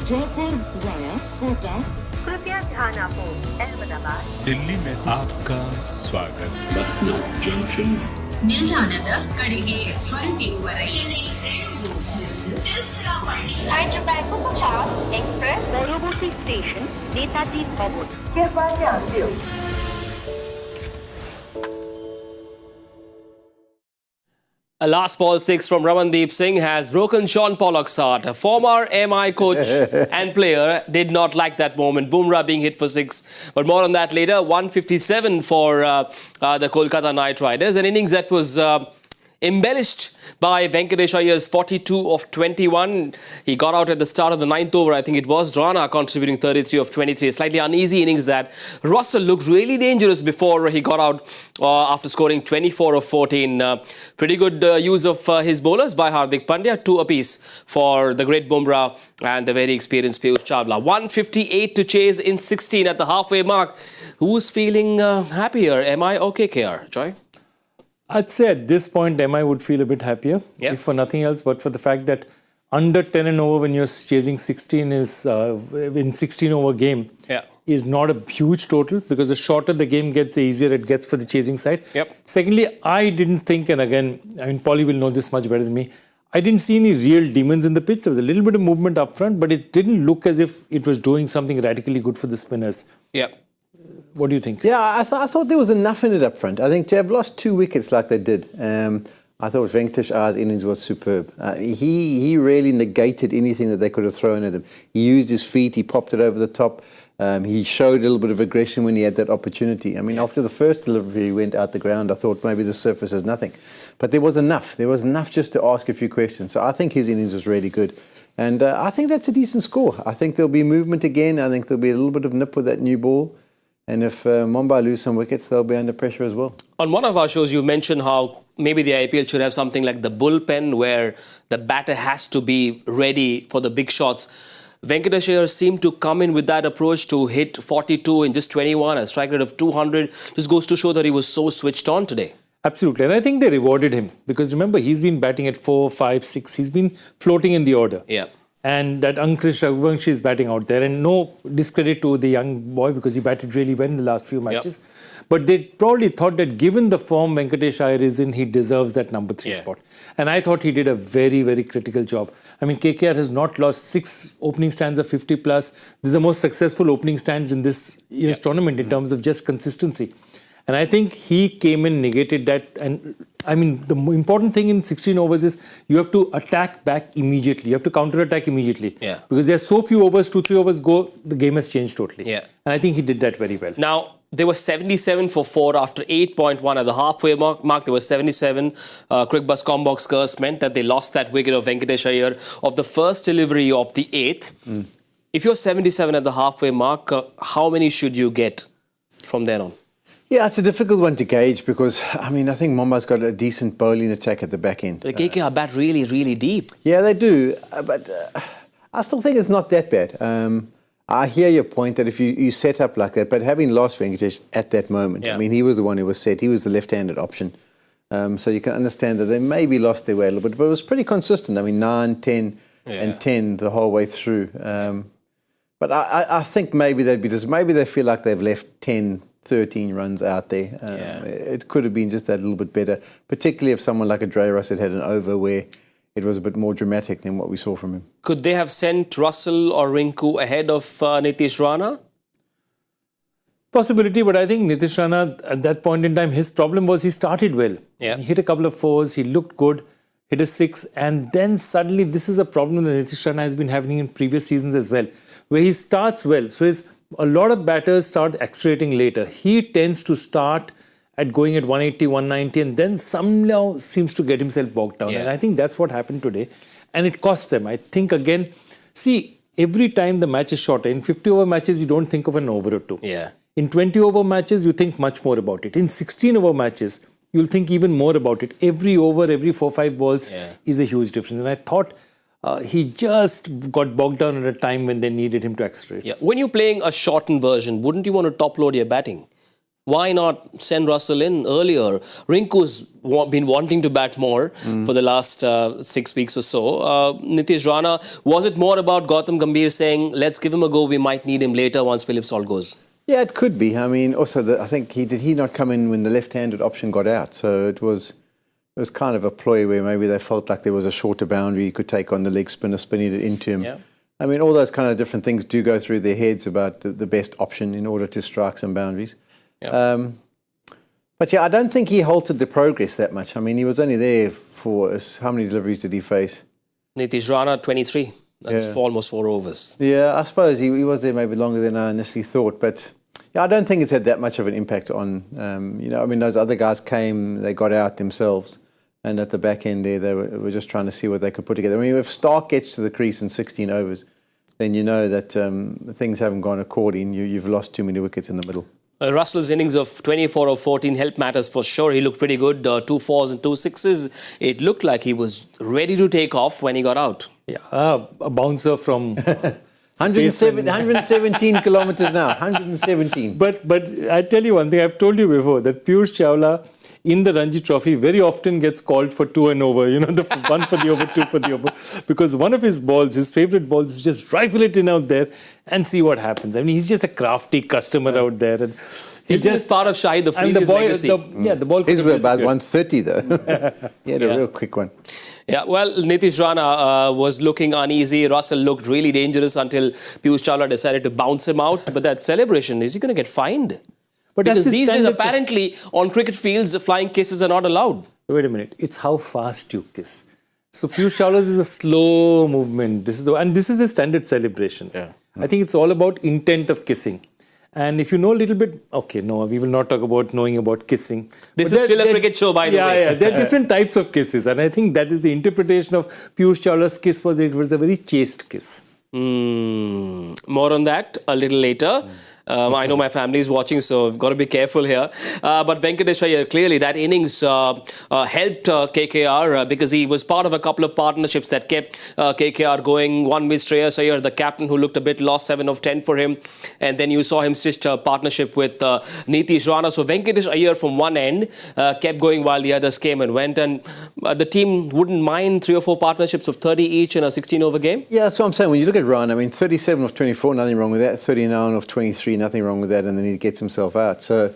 Jaipur via Kota कृपया ध्यान आपो अहमदाबाद दिल्ली में आपका स्वागत Lucknow Junction. ನಿಲ್ದಾಣದ ಕಡೆಗೆ ಹೊರಟಿರುವರೆ Hyderabad Bhattacharjya Express পরবর্তী স্টেশন নেতাজি ভবন कृपया ध्यान दियो A last ball six from Ramandeep Singh has broken Shaun Pollock's heart. A former MI coach and player did not like that moment. Bumrah being hit for six. But more on that later. 157 for the Kolkata Knight Riders. An innings that was embellished by Venkatesh Iyer's 42 of 21. He got out at the start of the 9th over, I think it was. Rana contributing 33 of 23. A slightly uneasy innings that Russell looked really dangerous before he got out after scoring 24 of 14. Pretty good use of his bowlers by Hardik Pandya. 2 apiece for the great Bumrah and the very experienced Piyush Chawla. 158 to chase in 16 at the halfway mark. Who's feeling happier, MI or KKR? Joy? I'd say at this point, MI would feel a bit happier, if for nothing else, but for the fact that under 10 and over when you're chasing 16 is in 16 over game is not a huge total, because the shorter the game gets, the easier it gets for the chasing side. Secondly, I didn't think, and again, I mean, Polly will know this much better than me, I didn't see any real demons in the pitch. There was a little bit of movement up front, but it didn't look as if it was doing something radically good for the spinners. What do you think? Yeah, I thought there was enough in it up front. I think to have lost 2 wickets like they did, I thought Venkatesh Iyer's innings was superb. He really negated anything that they could have thrown at him. He used his feet, he popped it over the top. He showed a little bit of aggression when he had that opportunity. I mean, after the first delivery he went out the ground, I thought maybe the surface is nothing. But there was enough. There was enough just to ask a few questions. So I think his innings was really good. And I think that's a decent score. I think there'll be movement again. I think there'll be a little bit of nip with that new ball. And if Mumbai lose some wickets, they'll be under pressure as well. On one of our shows, you mentioned how maybe the IPL should have something like the bullpen where the batter has to be ready for the big shots. Venkatesh Iyer seemed to come in with that approach to hit 42 in just 21, a strike rate of 200. Just goes to show that he was so switched on today. Absolutely. And I think they rewarded him. Because remember, he's been batting at 4, 5, 6. He's been floating in the order. And that Ankush Raghuvanshi is batting out there. And no discredit to the young boy because he batted really well in the last few matches. But they probably thought that given the form Venkatesh Iyer is in, he deserves that number 3 spot. And I thought he did a very, very critical job. I mean, KKR has not lost 6 opening stands of 50 plus. This is the most successful opening stands in this year's tournament in terms of just consistency. And I think he came in, negated that. And I mean, the important thing in 16 overs is you have to attack back immediately. You have to counter-attack immediately. Because there are so few overs, 2-3 overs go, the game has changed totally. And I think he did that very well. Now, they were 77 for 4 after 8.1 at the halfway mark. They were 77. Cricbuzz Combox curse meant that they lost that wicket of Venkatesh Iyer of the first delivery of the 8th. If you're 77 at the halfway mark, how many should you get from then on? Yeah, it's a difficult one to gauge because, I mean, I think Mumbai's got a decent bowling attack at the back end. The KKR bat really, really deep. Yeah, they do. But I still think it's not that bad. I hear your point that if you set up like that, but having lost Venkatesh at that moment, I mean, he was the one who was set. He was the left-handed option. So you can understand that they maybe lost their way a little bit, but it was pretty consistent. I mean, 9, 10 and 10 the whole way through. But I think maybe maybe they feel like they've left 10, 13 runs out there. It could have been just that little bit better, particularly if someone like Andre Russell had an over where it was a bit more dramatic than what we saw from him. Could they have sent Russell or Rinku ahead of Nitish Rana? Possibility, but I think Nitish Rana, at that point in time, his problem was he started well. He hit a couple of 4s, he looked good, hit a 6, and then suddenly this is a problem that Nitish Rana has been having in previous seasons as well, where he starts well. So a lot of batters start accelerating later. He tends to start at going at 180, 190 and then somehow seems to get himself bogged down. And I think that's what happened today. And it cost them. I think again, see, every time the match is shorter, in 50 over matches, you don't think of an over or 2. In 20 over matches, you think much more about it. In 16 over matches, you'll think even more about it. Every over, every 4-5 balls is a huge difference. And I thought he just got bogged down at a time when they needed him to accelerate. When you're playing a shortened version, wouldn't you want to top load your batting? Why not send Russell in earlier? Rinku's been wanting to bat more for the last 6 weeks or so. Nitish Rana, was it more about Gautam Gambhir saying, let's give him a go, we might need him later once Philip Salt goes? Yeah, it could be. I mean, also, I think he not come in when the left-handed option got out. So it was kind of a ploy where maybe they felt like there was a shorter boundary he could take on the leg spinner, spinning it into him. Yeah. I mean, all those kind of different things do go through their heads about the best option in order to strike some boundaries. Yeah. But yeah, I don't think he halted the progress that much. I mean, he was only there for, how many deliveries did he face? Nitish Rana, 23. That's Yeah. almost 4 overs. Yeah, I suppose he was there maybe longer than I initially thought. But yeah, I don't think it's had that much of an impact on, I mean, those other guys came, they got out themselves. And at the back end there, they were just trying to see what they could put together. I mean, if Stark gets to the crease in 16 overs, then you know that things haven't gone according. You've lost too many wickets in the middle. Russell's innings of 24 of 14 helped matters for sure. He looked pretty good. 2 4s and 2 6s. It looked like he was ready to take off when he got out. Yeah, a bouncer from 117 kilometres now, 117. But I tell you one thing, I've told you before, that Piyush Chawla in the Ranji Trophy very often gets called for 2 and over, the 1 for the over, 2 for the over, because one of his balls, his favourite balls, is just rifle it in out there and see what happens. I mean, he's just a crafty customer out there. And He's just part of Shahid Afridi's legacy. The ball His were about 130 though. He had a real quick one. Yeah, well, Nitish Rana was looking uneasy. Russell looked really dangerous until Piyush Chawla decided to bounce him out. But that celebration, is he going to get fined? But because that's these days, standard. apparently, on cricket fields, flying kisses are not allowed. Wait a minute. It's how fast you kiss. So Piyush Chawla's is a slow movement. This is a standard celebration. Yeah. I think it's all about intent of kissing. And if you know a little bit, okay, no, we will not talk about knowing about kissing. This But is still a cricket show, by the way. Yeah, there are different types of kisses. And I think that is the interpretation of Piyush Chawla's kiss it was a very chaste kiss. More on that a little later. I know my family is watching, so I've got to be careful here. But Venkatesh Iyer, clearly that innings helped KKR because he was part of a couple of partnerships that kept KKR going. One with Shreyas Iyer, the captain, who looked a bit lost, 7 of 10 for him. And then you saw him stitched a partnership with Nitish Rana. So Venkatesh Iyer from one end kept going while the others came and went. And the team wouldn't mind 3 or 4 partnerships of 30 each in a 16-over game. Yeah, that's what I'm saying. When you look at Ryan, I mean, 37 of 24, nothing wrong with that. 39 of 23, nothing wrong with that. And then he gets himself out. So,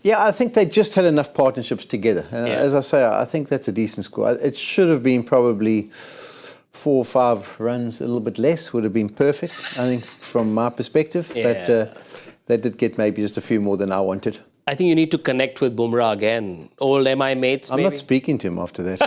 yeah, I think they just had enough partnerships together. As I say, I think that's a decent score. It should have been probably 4 or 5 runs, a little bit less would have been perfect, I think, from my perspective. Yeah. But they did get maybe just a few more than I wanted. I think you need to connect with Bumrah again. Old MI mates, I'm maybe? not speaking to him after that.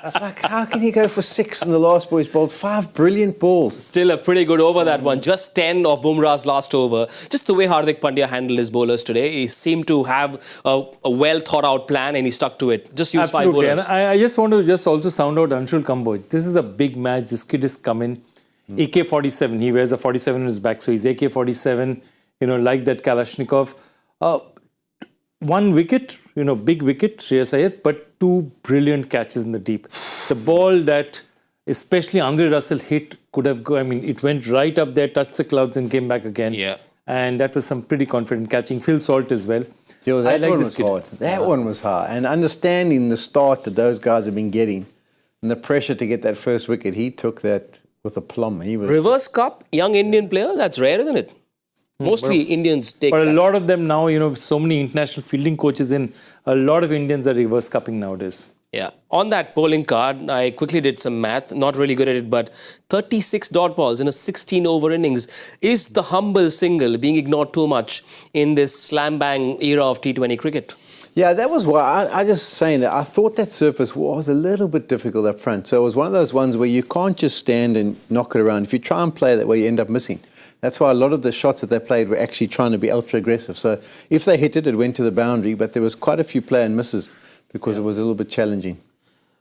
It's like, how can he go for 6 and the last boy's bowled 5 brilliant balls? Still a pretty good over, that one. Just 10 of Bumrah's last over. Just the way Hardik Pandya handled his bowlers today. He seemed to have a well thought out plan and he stuck to it. Just use 5 bowlers. And I just want to just also sound out Anshul Kamboj. This is a big match. This kid is coming. AK-47. He wears a 47 on his back. So he's AK-47, like that Kalashnikov. 1 wicket, big wicket, Shreyas Iyer, but 2 brilliant catches in the deep. The ball that especially Andre Russell hit could have it went right up there, touched the clouds and came back again. Yeah. And that was some pretty confident catching. Phil Salt as well. That I like one this was kid. hard. That one was hard. And understanding the start that those guys have been getting and the pressure to get that first wicket, he took that with aplomb. He was Reverse cup, young Indian player, that's rare, isn't it? Mostly Indians take But that. a lot of them now, so many international fielding coaches in, a lot of Indians are reverse cupping nowadays. Yeah. On that bowling card, I quickly did some math. Not really good at it, but 36 dot balls in a 16-over innings. Is the humble single being ignored too much in this slam-bang era of T20 cricket? Yeah, that was why I just saying that I thought that surface was a little bit difficult up front. So it was one of those ones where you can't just stand and knock it around. If you try and play that way, you end up missing. That's why a lot of the shots that they played were actually trying to be ultra aggressive. So if they hit it, it went to the boundary, but there was quite a few play and misses because it was a little bit challenging.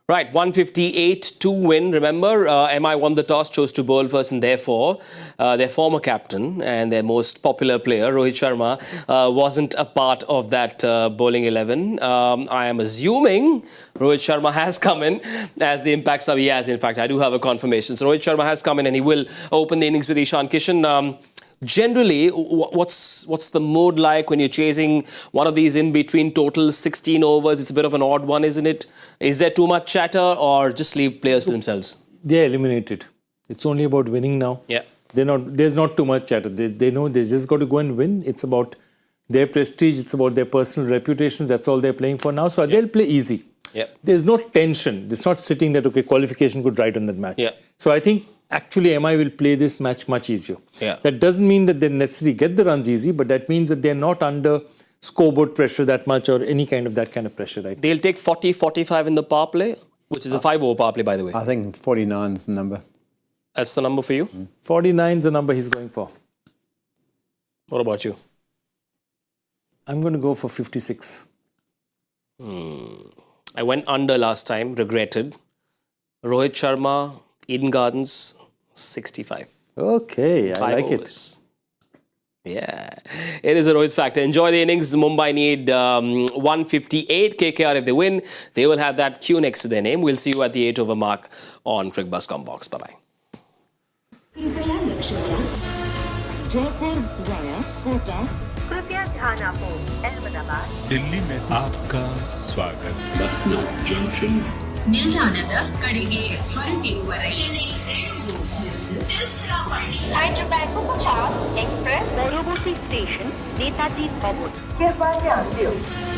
Right, 158 to win. Remember, MI won the toss, chose to bowl first, and therefore their former captain and their most popular player, Rohit Sharma, wasn't a part of that bowling 11. I am assuming Rohit Sharma has come in as the impact sub. He has, in fact, I do have a confirmation. So Rohit Sharma has come in and he will open the innings with Ishan Kishan. generally, what's the mood like when you're chasing one of these in between total 16 overs? It's a bit of an odd one, isn't it? Is there too much chatter or just leave players to themselves? They're eliminated. It's only about winning now. Yeah. There's not too much chatter. They know they just got to go and win. It's about their prestige. It's about their personal reputations. That's all they're playing for now. So they'll play easy. Yeah. There's no tension. It's not sitting that, okay, qualification could ride on that match. Yeah. So I think actually MI will play this match much easier. Yeah. That doesn't mean that they necessarily get the runs easy, but that means that they're not under scoreboard pressure that much or any kind of that kind of pressure, right? They'll take 40, 45 in the power play, which is a 5-over power play, by the way. I think 49 is the number. That's the number for you? 49 is the number he's going for. What about you? I'm going to go for 56. I went under last time, regretted. Rohit Sharma, Eden Gardens, 65. Okay, I 5 like overs. Yeah, it is a Rohit factor. Enjoy the innings. Mumbai need 158. KKR, if they win, they will have that Q next to their name. We'll see you at the 8-over mark on Cricbuzz Combox. Bye-bye. Jaipur via Kota. कृपया ध्यान आपो अहमदाबाद दिल्ली में आपका स्वागत ನಿಲ್ದಾಣದ ಕಡೆಗೆ ಹೊರಟಿರುವರೆ Hyderabad को 50 express পরবর্তী স্টেশন नेताजी भवन कृपया ध्यान दें